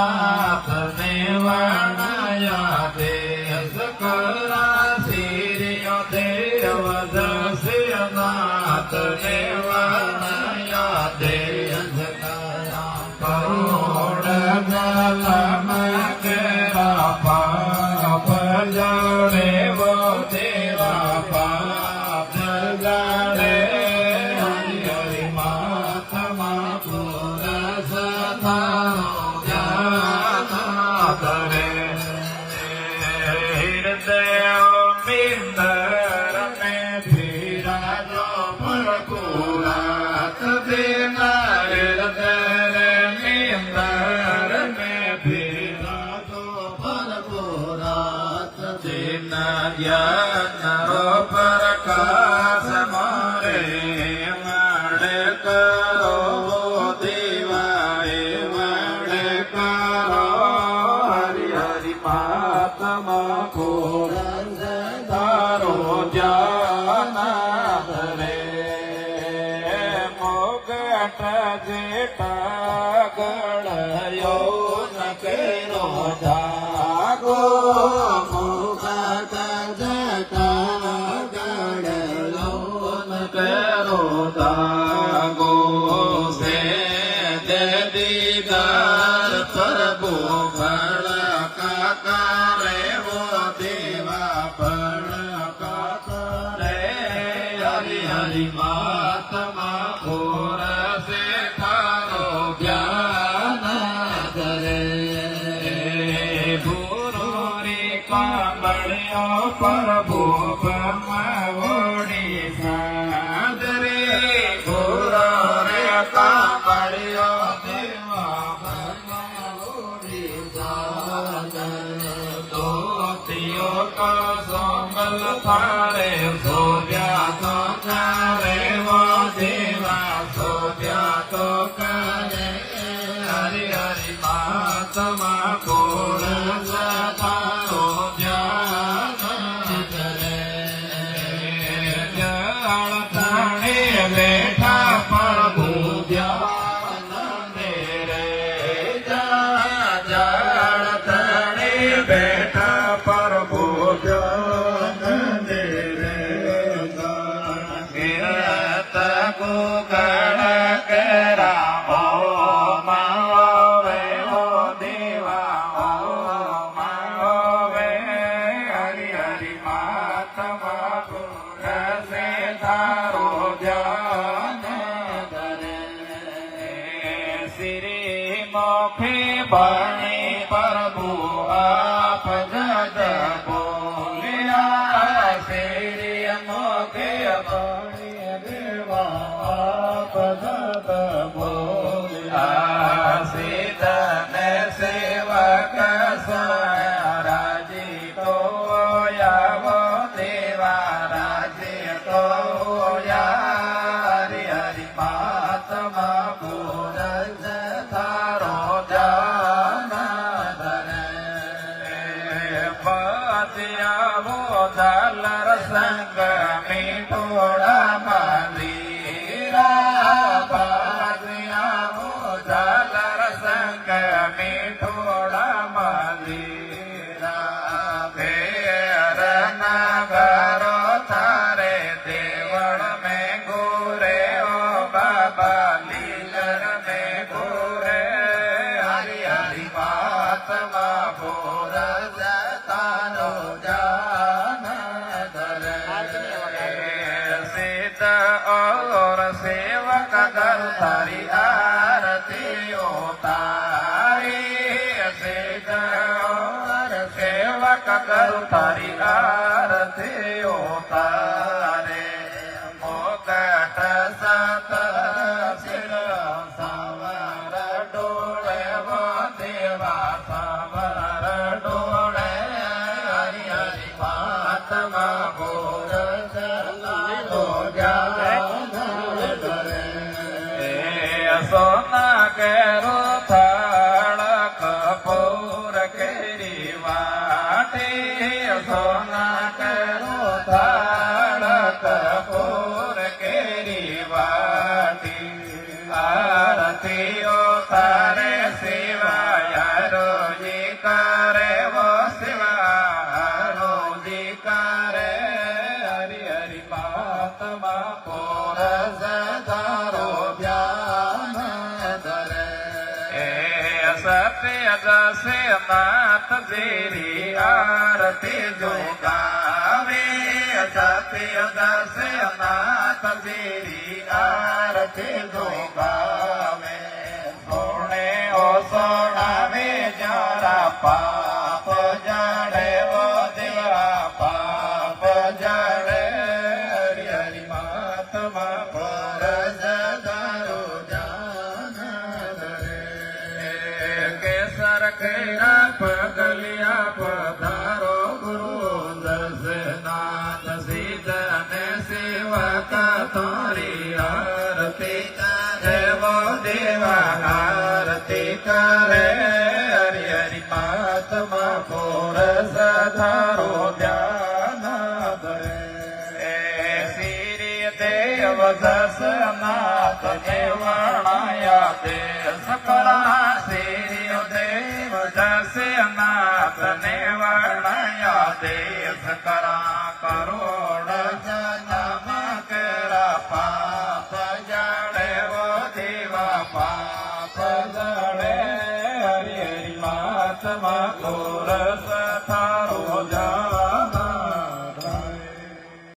નાથ ને વર્ણયા દેશ કરા સિરિયો દેવ જસ્ય નાથ ને વર્ણયા દેશ કરા કરોડ જલમ કેરા પાપ જડે વો દેવા પાપ જડે પ્રકાશ મારે વડે કરો દેવાએ વડે કરો હરિ હરિ મહાત્મા કોરંજ તારો ધ્યાન ધરે મોગટ જેટા ગળયો ન કેરો જાગો દાગો સે દીદાર પ્રભુ ભળકા કરે વો દેવા ભળકા કરે હરિ હરિ મહાત્મા ખોર સે તારો જ્ઞાન કરે ભૂરો રે કાંબળ્યો પ્રભુ બ્રહ્મવડી કાંબળ્યો દેવા ભગવાનોડી દોતીઓ કો સોમલ થારે સોવ્યા તો કરે વો દેવા સોવ્યા તો કરે હરિ હરિ મહાત્મા કોર તારો ધ્યાન કરે જળ તાણે બેઠા પ્રભુ બેઠા પ્રભુ ગુગળ કેરા ઓ માવે ઓ દેવા ઓ માવે હરિ હરિ મહાત્મા પુર સે તારો ધ્યાન ધરે શ્રી મોખે બને પ્રભુ આપ જગ બોલ્યા શ્રી મોખે બને દેવા આપ જગ બોલ્યા સીધને સેવક રાજી તો યાવો દેવા રાજી તો યારી હરિ મહાત્મા પુર તારો પતિયાવો ઝાલર સંગ મીઠોડા મંદિરા પતિયાવો ઝાલર સંગ મીઠોડા મંદિરા ભેર નગરો તારે દેવળ મેં ગોરે ઓ બાબા લીલર મેં ગોરે હરિ હરિ મહાત્મા ભોર તારો જાન ધરે સિદ્ધ और सेवक कर तारी आरती उतारी सिद्ध और सेवक कर तारी आरती उतारे मोकट सतर सिर सवर डोले वो देवा सवर डोले हरि हरि महात्मा बोल सोना केरो थाल कपूर केरी वाटी सोना केरो थाल कपूर केरी वाटी आरती ओ तारे शिवाय શ્રી આરતી જો ગાવે સત્ય દર્શનાથ શ્રી આરતી જો ગાવે સોણે ઓસોણાવે જરા પાપ જડે વો દેવા પાપ જડે હરિ હરિ મહાત્મા પરસ દારો જાન ધરે કેસર ખેરા પગલિયા પધારો ગુરુ દર્શનાથ સીધને સેવક તારી આરતી કરે વો દેવા આરતી કરે હરિ હરિ મહાત્મા પુરસ ધારો ધ્યાન ધરે શ્રી દેવ દસનાથ દેવણાયા દેશ કરા શ્રી દેવ દસનાથ દેવણાયા દેશ કરા કરોડ જન્મ કરા પાપ જડે વો દેવા પાપ જડે હરિ હરિ મહાત્મા પુરસ થા